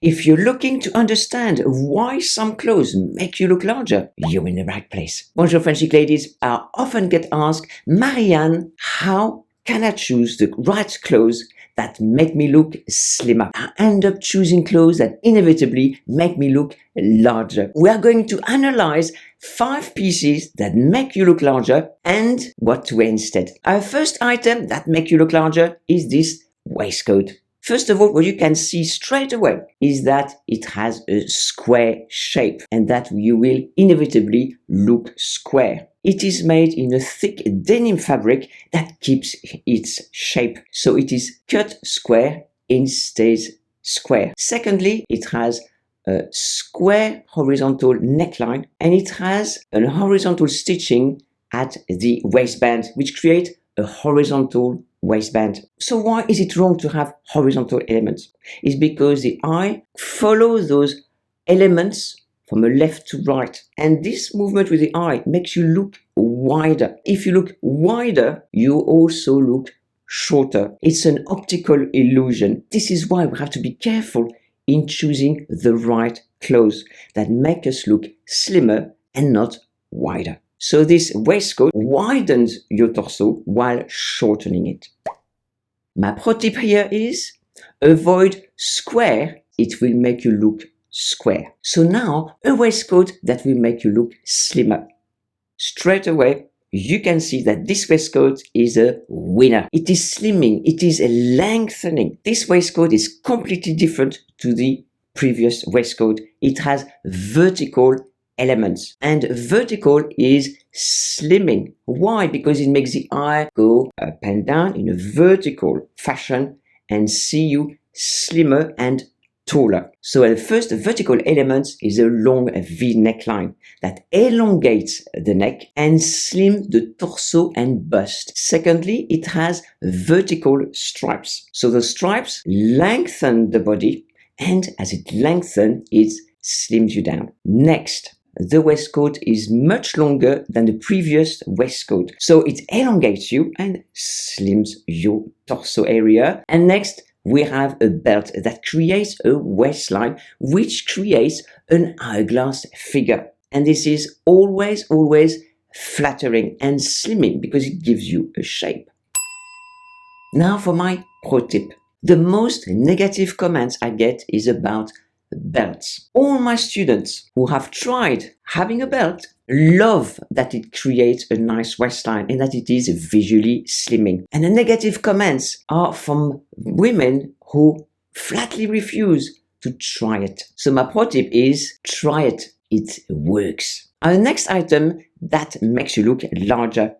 If you're looking to understand why some clothes make you look larger, you're in the right place. Bonjour French chic ladies. I often get asked, Marianne, how can I choose the right clothes that make me look slimmer? I end up choosing clothes that inevitably make me look larger. We are going to analyze 5 pieces that make you look larger and what to wear instead. Our first item that make you look larger is this waistcoat. First of all, what you can see straight away is that it has a square shape and that you will inevitably look square. It is made in a thick denim fabric that keeps its shape. So it is cut square and stays square. Secondly, it has a square horizontal neckline and it has a horizontal stitching at the waistband, which creates a horizontal waistband. So why is it wrong to have horizontal elements? It's because the eye follows those elements from a left to right. And this movement with the eye makes you look wider. If you look wider, you also look shorter. It's an optical illusion. This is why we have to be careful in choosing the right clothes that make us look slimmer and not wider. So this waistcoat widens your torso while shortening it. My pro tip here is avoid square. It will make you look square. So now a waistcoat that will make you look slimmer. Straight away, you can see that this waistcoat is a winner. It is slimming. It is lengthening. This waistcoat is completely different to the previous waistcoat. It has vertical elements and vertical is slimming. Why? Because it makes the eye go up and down in a vertical fashion and see you slimmer and taller. So the first vertical element is a long V neckline that elongates the neck and slims the torso and bust. Secondly, it has vertical stripes. So the stripes lengthen the body and as it lengthens, it slims you down. Next, the waistcoat is much longer than the previous waistcoat. So it elongates you and slims your torso area. And next, we have a belt that creates a waistline, which creates an hourglass figure. And this is always flattering and slimming because it gives you a shape. Now for my pro tip. The most negative comments I get is about belts. All my students who have tried having a belt love that it creates a nice waistline and that it is visually slimming. And the negative comments are from women who flatly refuse to try it. So my pro tip is try it. It works. Our next item that makes you look larger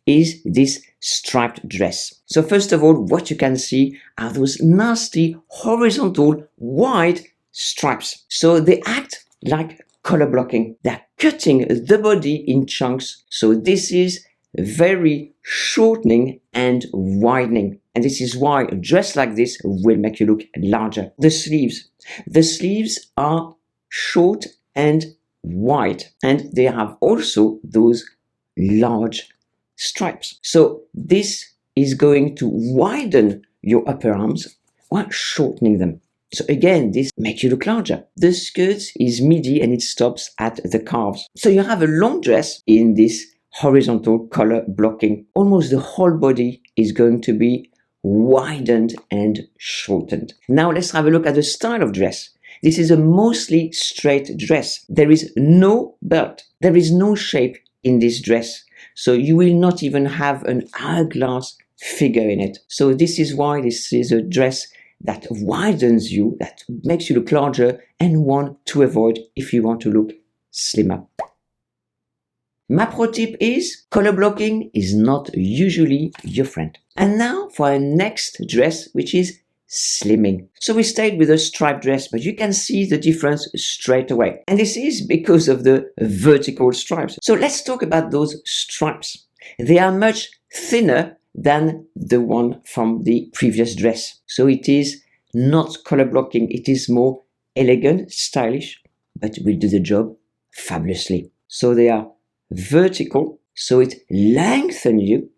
is this striped dress. So first of all, what you can see are those nasty horizontal wide stripes. So they act like color blocking. They're cutting the body in chunks. So this is very shortening and widening. And this is why a dress like this will make you look larger. The sleeves. The sleeves are short and wide. And they have also those large stripes. So this is going to widen your upper arms while shortening them. So again, this makes you look larger. The skirt is midi and it stops at the calves. So you have a long dress in this horizontal color blocking. Almost the whole body is going to be widened and shortened. Now let's have a look at the style of dress. This is a mostly straight dress. There is no belt. There is no shape in this dress. So you will not even have an hourglass figure in it. So this is why this is a dress that widens you, that makes you look larger and one to avoid if you want to look slimmer. My pro tip is color blocking is not usually your friend. And now for our next dress, which is slimming. So we stayed with a striped dress, but you can see the difference straight away. And this is because of the vertical stripes. So let's talk about those stripes. They are much thinner than the one from the previous dress. So it is not color blocking. It is more elegant, stylish, but will do the job fabulously. So they are vertical, so it lengthens you.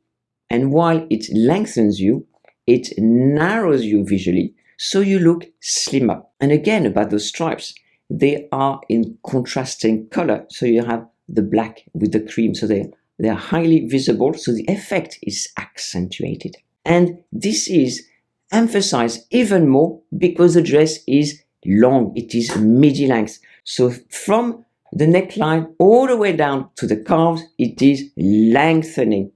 And while it lengthens you, it narrows you visually, so you look slimmer. And again, about those stripes, they are in contrasting color. So you have the black with the cream. So they are highly visible. So the effect is accentuated. And this is emphasized even more because the dress is long. It is midi length. So from the neckline all the way down to the calves, it is lengthening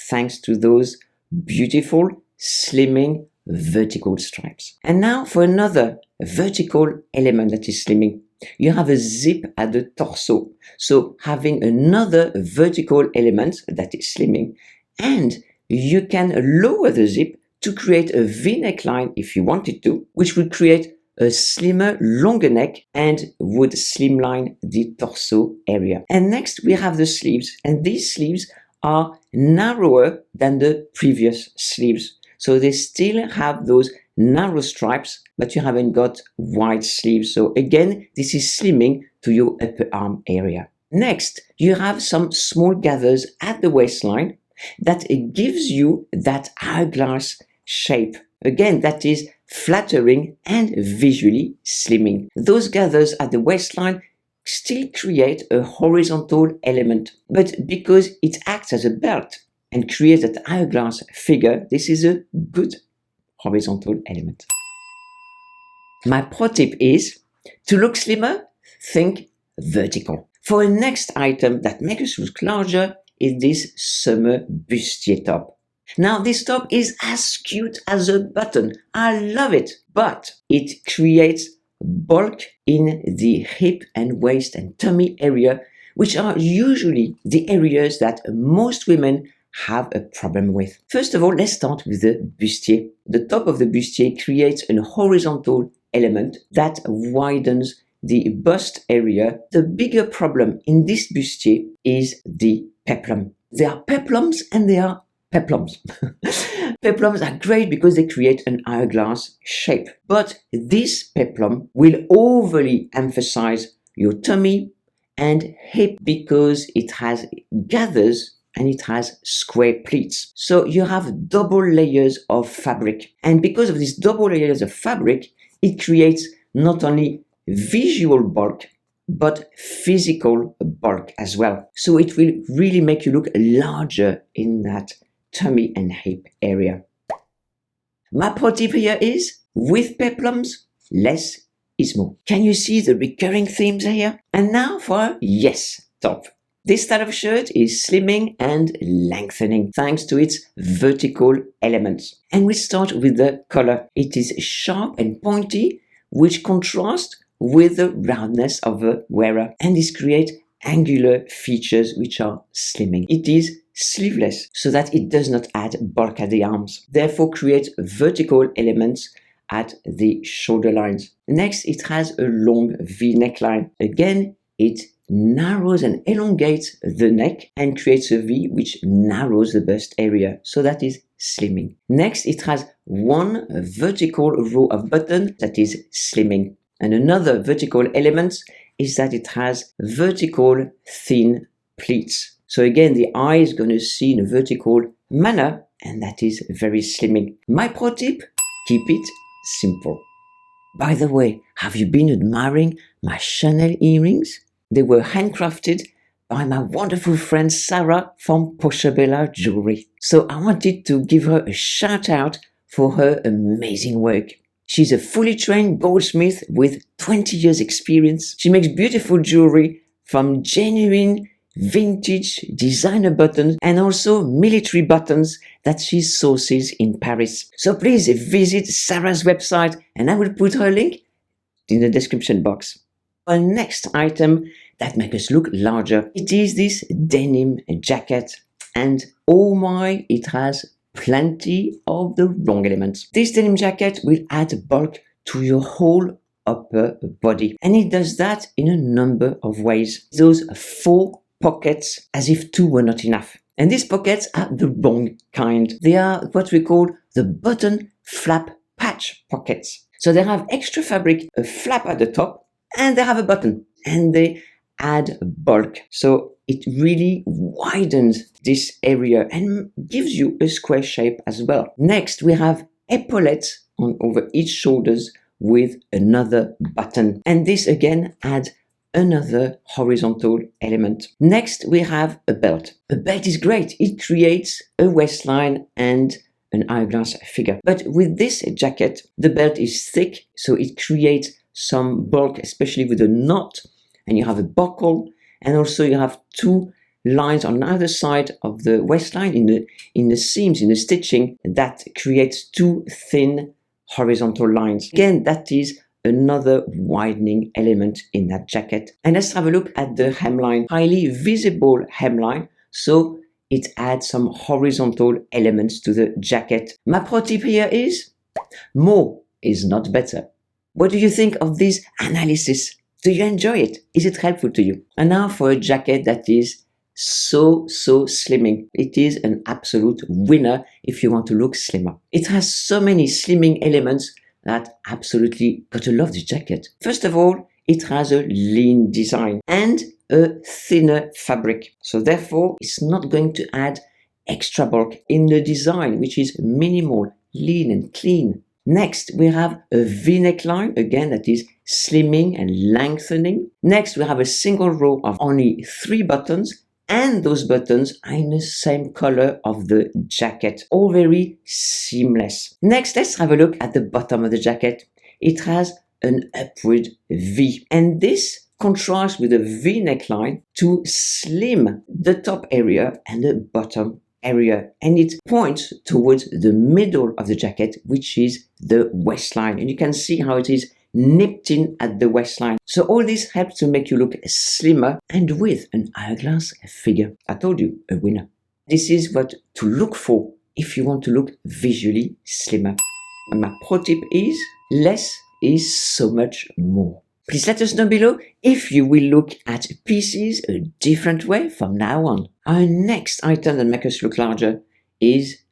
thanks to those beautiful slimming vertical stripes. And now for another vertical element that is slimming, you have a zip at the torso. So having another vertical element that is slimming, and you can lower the zip to create a V-neck line if you wanted to, which would create a slimmer, longer neck and would slimline the torso area. And next we have the sleeves, and these sleeves are narrower than the previous sleeves. So they still have those narrow stripes, but you haven't got wide sleeves. So again, this is slimming to your upper arm area. Next, you have some small gathers at the waistline that gives you that hourglass shape. Again, that is flattering and visually slimming. Those gathers at the waistline still create a horizontal element, but because it acts as a belt and creates that hourglass figure, this is a good horizontal element. My pro tip is to look slimmer, think vertical. For a next item that makes us look larger is this summer bustier top. Now this top is as cute as a button. I love it, but it creates bulk in the hip and waist and tummy area, which are usually the areas that most women have a problem with. First of all, let's start with the bustier. The top of the bustier creates a horizontal element that widens the bust area. The bigger problem in this bustier is the peplum. There are peplums and there are peplums. Peplums are great because they create an hourglass shape. But this peplum will overly emphasize your tummy and hip because it has gathers and it has square pleats. So you have double layers of fabric. And because of these double layers of fabric, it creates not only visual bulk, but physical bulk as well. So it will really make you look larger in that tummy and hip area. My pro tip here is, with peplums, less is more. Can you see the recurring themes here? And now for yes top. This style of shirt is slimming and lengthening thanks to its vertical elements. And we start with the color. It is sharp and pointy, which contrasts with the roundness of the wearer. And this creates angular features which are slimming. It is sleeveless so that it does not add bulk at the arms. Therefore creates vertical elements at the shoulder lines. Next, it has a long V neckline. Again, it narrows and elongates the neck and creates a V which narrows the bust area. So that is slimming. Next, it has one vertical row of buttons that is slimming. And another vertical element is that it has vertical thin pleats. So again, the eye is going to see in a vertical manner, and that is very slimming. My pro tip, keep it simple. By the way, have you been admiring my Chanel earrings? They were handcrafted by my wonderful friend Sarah from Porsche Jewelry. So I wanted to give her a shout out for her amazing work. She's a fully trained goldsmith with 20 years experience. She makes beautiful jewelry from genuine vintage designer buttons and also military buttons that she sources in Paris. So please visit Sarah's website and I will put her link in the description box. Our next item that makes us look larger, it is this denim jacket, and oh my, it has plenty of the wrong elements. This denim jacket will add bulk to your whole upper body, and it does that in a number of ways. Those 4 pockets, as if 2 were not enough. And these pockets are the wrong kind. They are what we call the button flap patch pockets. So they have extra fabric, a flap at the top, and they have a button, and they add bulk. So it really widens this area and gives you a square shape as well. Next, we have epaulettes on over each shoulders with another button. And this again adds another horizontal element. Next, we have a belt. A belt is great. It creates a waistline and an hourglass figure. But with this jacket, the belt is thick, so it creates some bulk, especially with a knot, and you have a buckle, and also you have two lines on either side of the waistline in the seams, in the stitching, that creates two thin horizontal lines. Again, that is another widening element in that jacket. And let's have a look at the hemline. Highly visible hemline, so it adds some horizontal elements to the jacket. My pro tip here is, more is not better. What do you think of this analysis? Do you enjoy it? Is it helpful to you? And now for a jacket that is so slimming. It is an absolute winner if you want to look slimmer. It has so many slimming elements that absolutely gotta love this jacket. First of all, it has a lean design and a thinner fabric. So therefore, it's not going to add extra bulk in the design, which is minimal, lean and clean. Next, we have a V-neck line, again, that is slimming and lengthening. Next, we have a single row of only 3 buttons, and those buttons are in the same color of the jacket, all very seamless. Next, let's have a look at the bottom of the jacket. It has an upward V, and this contrasts with a V neckline to slim the top area and the bottom area, and it points towards the middle of the jacket, which is the waistline, and you can see how it is nipped in at the waistline. So all this helps to make you look slimmer and with an hourglass figure. I told you, a winner. This is what to look for if you want to look visually slimmer. And my pro tip is, less is so much more. Please let us know below if you will look at pieces a different way from now on. Our next item that makes us look larger is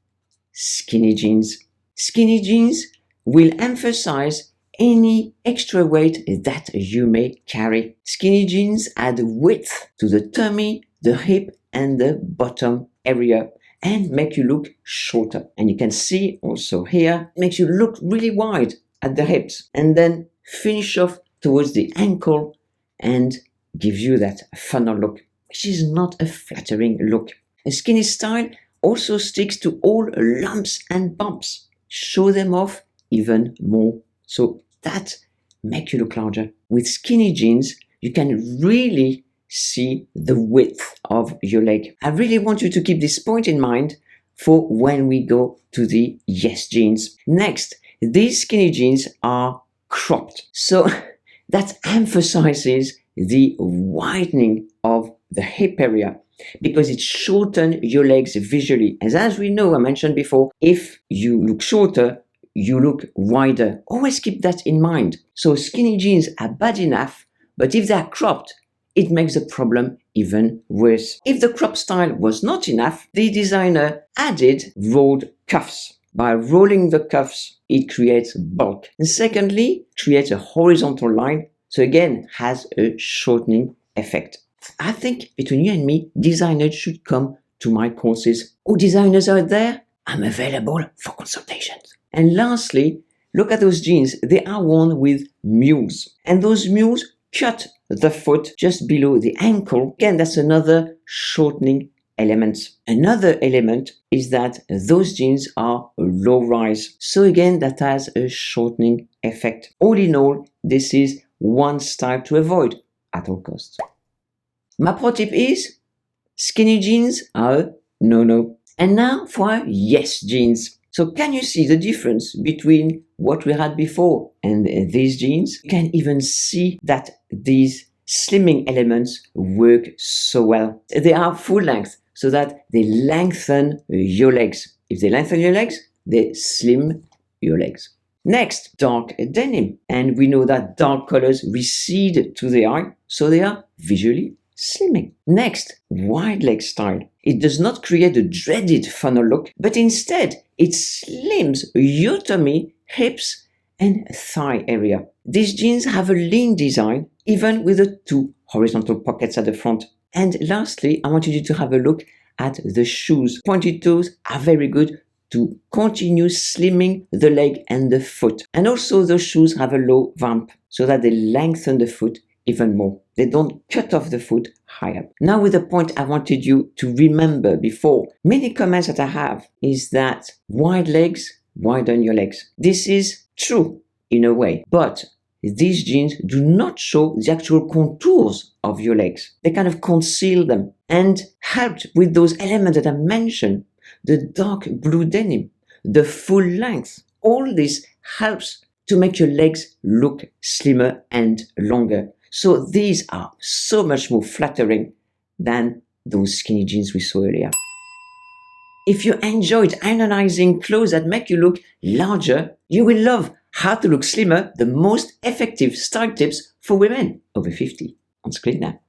skinny jeans. Skinny jeans will emphasize any extra weight that you may carry. Skinny jeans add width to the tummy, the hip, and the bottom area and make you look shorter. And you can see also here, it makes you look really wide at the hips and then finish off towards the ankle and gives you that funnel look, which is not a flattering look. A skinny style also sticks to all lumps and bumps. Show them off even more. So that make you look larger. With skinny jeans, you can really see the width of your leg. I really want you to keep this point in mind for when we go to the yes jeans. Next, these skinny jeans are cropped. So that emphasizes the widening of the hip area because it shortens your legs visually. As we know, I mentioned before, if you look shorter, you look wider. Always keep that in mind. So skinny jeans are bad enough, but if they're cropped, it makes the problem even worse. If the crop style was not enough, the designer added rolled cuffs. By rolling the cuffs, it creates bulk. And secondly, creates a horizontal line, so again, has a shortening effect. I think between you and me, designers should come to my courses. All designers out there, I'm available for consultations. And lastly, look at those jeans. They are worn with mules. And those mules cut the foot just below the ankle. Again, that's another shortening element. Another element is that those jeans are low rise. So again, that has a shortening effect. All in all, this is one style to avoid at all costs. My pro tip is skinny jeans are a no-no. And now for yes jeans. So can you see the difference between what we had before and these jeans? You can even see that these slimming elements work so well. They are full length so that they lengthen your legs. If they lengthen your legs, they slim your legs. Next, dark denim. And we know that dark colors recede to the eye, so they are visually slimming. Next, wide leg style. It does not create a dreaded funnel look, but instead it slims your tummy, hips, and thigh area. These jeans have a lean design, even with the 2 horizontal pockets at the front. And lastly, I want you to have a look at the shoes. Pointed toes are very good to continue slimming the leg and the foot. And also those shoes have a low vamp so that they lengthen the foot even more. They don't cut off the foot high up. Now with the point I wanted you to remember before, many comments that I have is that wide legs, widen your legs. This is true in a way, but these jeans do not show the actual contours of your legs. They kind of conceal them and helped with those elements that I mentioned, the dark blue denim, the full length. All this helps to make your legs look slimmer and longer. So these are so much more flattering than those skinny jeans we saw earlier. If you enjoyed analyzing clothes that make you look larger, you will love How to Look Slimmer, the most effective style tips for women over 50 on screen now.